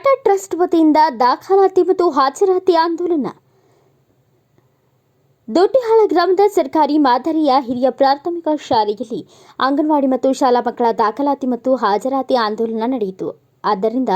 Tata trust ವತಿಯಿಂದ ದಾಖಲಾತಿ ಮತ್ತು ಹಾಜರಾತಿ ಆಂದೋಲನ. ದೊಡ್ಡಿಹಾಳ ಗ್ರಾಮದ ಸರ್ಕಾರಿ ಮಾದರಿಯ ಹಿರಿಯ ಪ್ರಾಥಮಿಕ ಶಾಲೆಯಲ್ಲಿ ಅಂಗನವಾಡಿ ಮತ್ತು ಶಾಲಾ ಮಕ್ಕಳ ದಾಖಲಾತಿ ಮತ್ತು ಹಾಜರಾತಿ ಆಂದೋಲನ ನಡೆಯಿತು. ಆದ್ದರಿಂದ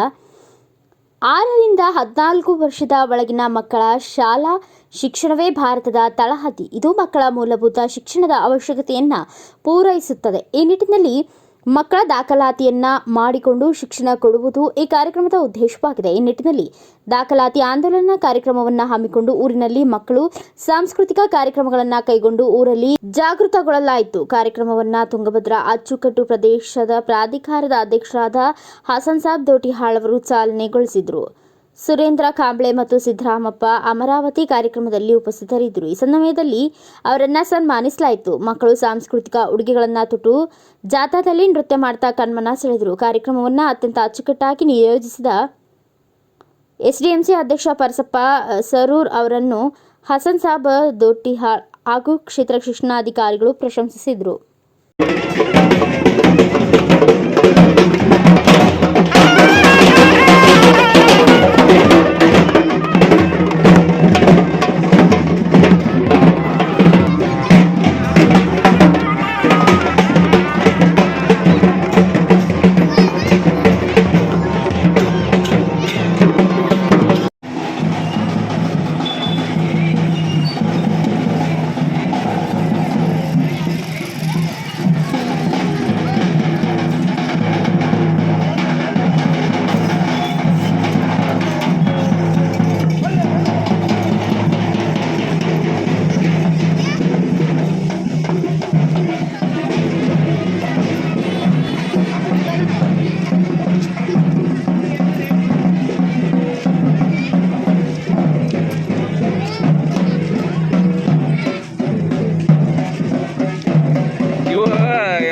6 ರಿಂದ 14 ವರ್ಷದ ಒಳಗಿನ ಮಕ್ಕಳ ಶಾಲಾ ಶಿಕ್ಷಣವೇ ಭಾರತದ ತಳಹದಿ. ಇದು ಮಕ್ಕಳ ಮೂಲಭೂತ ಶಿಕ್ಷಣದ ಅವಶ್ಯಕತೆಯನ್ನು ಪೂರೈಸುತ್ತದೆ. ಈ ನಿಟ್ಟಿನಲ್ಲಿ ಮಕ್ಕಳ ದಾಖಲಾತಿಯನ್ನ ಮಾಡಿಕೊಂಡು ಶಿಕ್ಷಣ ಕೊಡುವುದು ಈ ಕಾರ್ಯಕ್ರಮದ ಉದ್ದೇಶವಾಗಿದೆ. ಈ ನಿಟ್ಟಿನಲ್ಲಿ ದಾಖಲಾತಿ ಆಂದೋಲನ ಕಾರ್ಯಕ್ರಮವನ್ನು ಹಮ್ಮಿಕೊಂಡು ಊರಿನಲ್ಲಿ ಮಕ್ಕಳು ಸಾಂಸ್ಕೃತಿಕ ಕಾರ್ಯಕ್ರಮಗಳನ್ನು ಕೈಗೊಂಡು ಊರಲ್ಲಿ ಜಾಗೃತಗೊಳ್ಳಲಾಯಿತು. ಕಾರ್ಯಕ್ರಮವನ್ನು ತುಂಗಭದ್ರಾ ಅಚ್ಚುಕಟ್ಟು ಪ್ರದೇಶದ ಪ್ರಾಧಿಕಾರದ ಅಧ್ಯಕ್ಷರಾದ ಹಸನ್ ಸಾಬ್ ದೊಡ್ಡಿಹಾಳ್ ಅವರು ಚಾಲನೆಗೊಳಿಸಿದರು. ಸುರೇಂದ್ರ ಕಾಂಬ್ಳೆ ಮತ್ತು ಸಿದ್ದರಾಮಪ್ಪ ಅಮರಾವತಿ ಕಾರ್ಯಕ್ರಮದಲ್ಲಿ ಉಪಸ್ಥಿತರಿದ್ದರು. ಈ ಸಮಯದಲ್ಲಿ ಅವರನ್ನು ಸನ್ಮಾನಿಸಲಾಯಿತು. ಮಕ್ಕಳು ಸಾಂಸ್ಕೃತಿಕ ಉಡುಗೆಗಳನ್ನು ತೊಟ್ಟು ಜಾಥಾದಲ್ಲಿ ನೃತ್ಯ ಮಾಡ್ತಾ ಕಣ್ಮನ ಸೆಳೆದರು. ಕಾರ್ಯಕ್ರಮವನ್ನು ಅತ್ಯಂತ ಅಚ್ಚುಕಟ್ಟಾಗಿ ನಿಯೋಜಿಸಿದ ಎಸ್ಡಿಎಂಸಿ ಅಧ್ಯಕ್ಷ ಪರಸಪ್ಪ ಸರೂರ್ ಅವರನ್ನು ಹಸನ್ ಸಾಬ್ ದೊಡ್ಡಿಹಾಳ್ ಹಾಗೂ ಕ್ಷೇತ್ರ ಶಿಕ್ಷಣಾಧಿಕಾರಿಗಳು ಪ್ರಶಂಸಿಸಿದರು.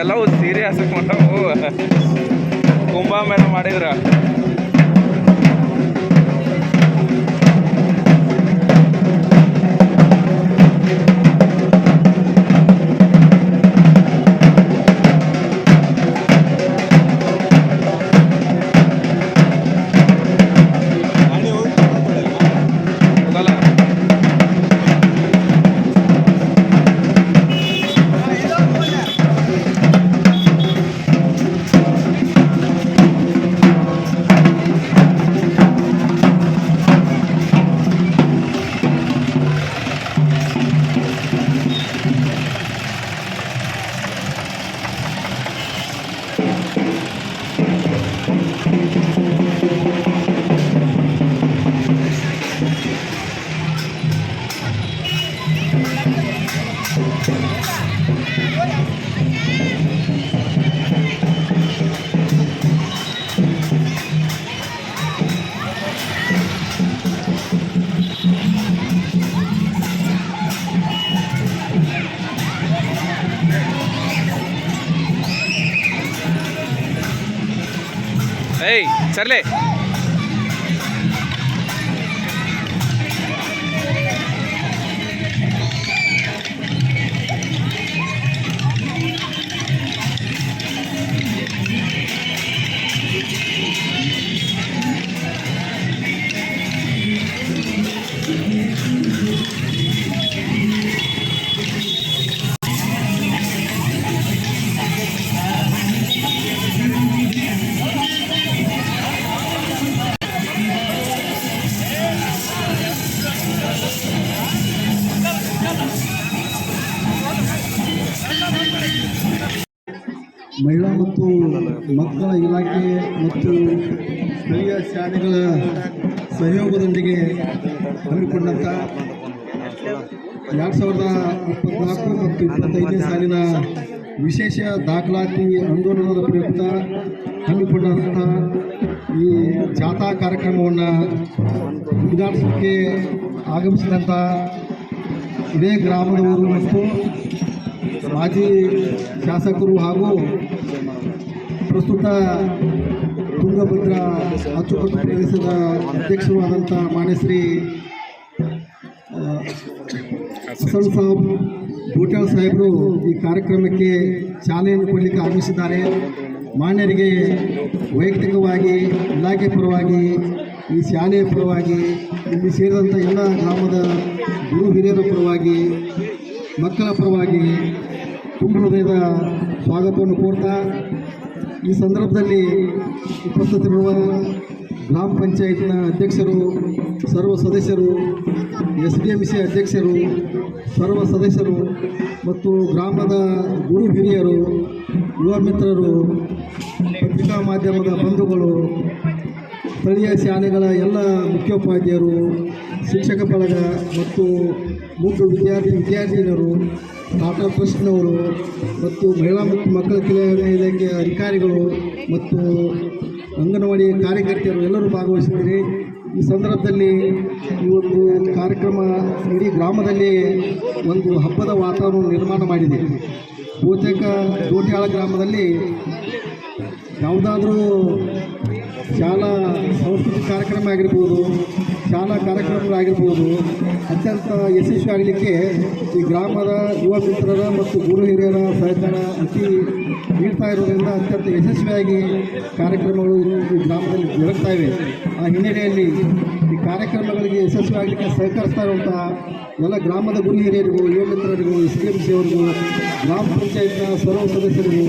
ಎಲ್ಲವೂ ಸೀರಿಯಸ್ ಮಾಡವು ಕುಂಭಮೇಳ ಮಾಡಿದ್ರ ಸರ್ಲೆ ಮಹಿಳಾ ಮತ್ತು ಮಕ್ಕಳ ಇಲಾಖೆ ಮತ್ತು ಸ್ಥಳೀಯ ಶಾಲೆಗಳ ಸಹಯೋಗದೊಂದಿಗೆ ಹಮ್ಮಿಕೊಂಡಂಥ 2024 ಮತ್ತು 25ನೇ ಸಾಲಿನ ವಿಶೇಷ ದಾಖಲಾತಿ ಆಂದೋಲನದ ಪ್ರಯುಕ್ತ ಹಮ್ಮಿಕೊಂಡಂಥ ಈ ಜಾಥಾ ಕಾರ್ಯಕ್ರಮವನ್ನು ಉದ್ಘಾಟಿಸೋಕ್ಕೆ ಆಗಮಿಸಿದಂಥ ಇದೇ ಗ್ರಾಮದವರು ಮತ್ತು ಮಾಜಿ ಶಾಸಕರು ಹಾಗೂ ಪ್ರಸ್ತುತ ತುಂಗಭದ್ರಾ ಅಚ್ಚುಕಟ್ಟು ಪ್ರದೇಶದ ಅಧ್ಯಕ್ಷರು ಆದಂಥ ಮಾನ್ಯ ಶ್ರೀ ಹಸನ್ ಸಾಬ್ ದೊಡ್ಡಿಹಾಳ್ ಸಾಹೇಬರು ಈ ಕಾರ್ಯಕ್ರಮಕ್ಕೆ ಚಾಲನೆಯನ್ನು ಕೊಡಲಿಕ್ಕೆ ಆಗಮಿಸಿದ್ದಾರೆ. ಮಾನ್ಯರಿಗೆ ವೈಯಕ್ತಿಕವಾಗಿ ಇಲಾಖೆ ಪರವಾಗಿ ಈ ಶಾಲೆಯ ಪರವಾಗಿ ಇಲ್ಲಿ ಸೇರಿದಂಥ ಎಲ್ಲ ಗ್ರಾಮದ ಗುರು ಹಿರಿಯರ ಪರವಾಗಿ ಮಕ್ಕಳ ಪರವಾಗಿ ತುಂಬ ಹೃದಯದ ಸ್ವಾಗತವನ್ನು ಕೋರ್ತಾ ಈ ಸಂದರ್ಭದಲ್ಲಿ ಉಪಸ್ಥಿತರಿರುವ ಗ್ರಾಮ ಪಂಚಾಯತ್ನ ಅಧ್ಯಕ್ಷರು, ಸರ್ವ ಸದಸ್ಯರು, SDMC ಅಧ್ಯಕ್ಷರು, ಸರ್ವ ಸದಸ್ಯರು ಮತ್ತು ಗ್ರಾಮದ ಗುರು ಹಿರಿಯರು, ಯುವ ಮಿತ್ರರು, ಪತ್ರಿಕಾ ಮಾಧ್ಯಮದ ಬಂಧುಗಳು, ಸ್ಥಳೀಯ ಶಾಲೆಗಳ ಎಲ್ಲ ಮುಖ್ಯೋಪಾಧ್ಯಾಯರು, ಶಿಕ್ಷಕ ಬಳಗ ಮತ್ತು ಮುಖ್ಯ ವಿದ್ಯಾರ್ಥಿನಿಯರು, ಟಾಟಾ ಟ್ರಸ್ಟ್ನವರು ಮತ್ತು ಮಹಿಳಾ ಮತ್ತು ಮಕ್ಕಳ ಕಲ್ಯಾಣ ಇಲಾಖೆಯ ಅಧಿಕಾರಿಗಳು ಮತ್ತು ಅಂಗನವಾಡಿ ಕಾರ್ಯಕರ್ತೆಯರು ಎಲ್ಲರೂ ಭಾಗವಹಿಸಿದ್ದೀರಿ. ಈ ಸಂದರ್ಭದಲ್ಲಿ ಈ ಒಂದು ಕಾರ್ಯಕ್ರಮ ಇಡೀ ಗ್ರಾಮದಲ್ಲಿ ಒಂದು ಹಬ್ಬದ ವಾತಾವರಣ ನಿರ್ಮಾಣ ಮಾಡಿದೆ. ಬಹುತೇಕ ದೋಟಿಯಾಳ ಗ್ರಾಮದಲ್ಲಿ ಯಾವುದಾದ್ರೂ ಶಾಲಾ ಸಾಂಸ್ಕೃತಿಕ ಕಾರ್ಯಕ್ರಮ ಆಗಿರ್ಬೋದು, ಶಾಲಾ ಕಾರ್ಯಕ್ರಮಗಳಾಗಿರ್ಬೋದು ಅತ್ಯಂತ ಯಶಸ್ವಿ ಆಗಲಿಕ್ಕೆ ಈ ಗ್ರಾಮದ ಯುವ ಮಿತ್ರರ ಮತ್ತು ಗುರು ಹಿರಿಯರ ಸಹಕಾರ ಅತಿ ನೀಡ್ತಾ ಇರೋದ್ರಿಂದ ಅತ್ಯಂತ ಯಶಸ್ವಿಯಾಗಿ ಕಾರ್ಯಕ್ರಮಗಳು ಈ ಗ್ರಾಮದಲ್ಲಿ ಜರುಗ್ತಾ ಇವೆ. ಆ ಹಿನ್ನೆಲೆಯಲ್ಲಿ ಈ ಕಾರ್ಯಕ್ರಮಗಳಿಗೆ ಯಶಸ್ವಿಯಾಗಲಿಕ್ಕೆ ಸಹಕರಿಸ್ತಾ ಇರುವಂಥ ಎಲ್ಲ ಗ್ರಾಮದ ಗುರು ಹಿರಿಯರಿಗೂ, ಯುವ ಮಿತ್ರರಿಗೂ, SDMC ಅವರಿಗೂ, ಗ್ರಾಮ ಪಂಚಾಯತ್ನ ಸರ್ವ ಸದಸ್ಯರಿಗೂ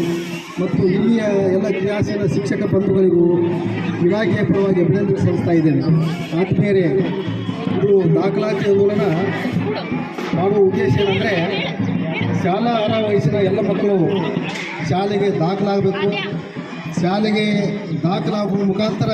ಮತ್ತು ಇಲ್ಲಿಯ ಎಲ್ಲ ಕ್ರಿಯಾಶೀಲ ಶಿಕ್ಷಕ ಬಂಧುಗಳಿಗೂ ಇಲಾಖೆಯ ಪರವಾಗಿ ಅಭಿನಂದನೆ ಸಲ್ಲಿಸ್ತಾ ಇದ್ದೇನೆ. ಆತ್ಮೀಯರೇ, ಇದು ದಾಖಲಾತಿ ಆಂದೋಲನ ಮಾಡುವ ಉದ್ದೇಶ ಏನಂದರೆ ಶಾಲಾ ಆರ ವಯಸ್ಸಿನ ಎಲ್ಲ ಮಕ್ಕಳು ಶಾಲೆಗೆ ದಾಖಲಾಗಬೇಕು. ಶಾಲೆಗೆ ದಾಖಲಾಗುವ ಮುಖಾಂತರ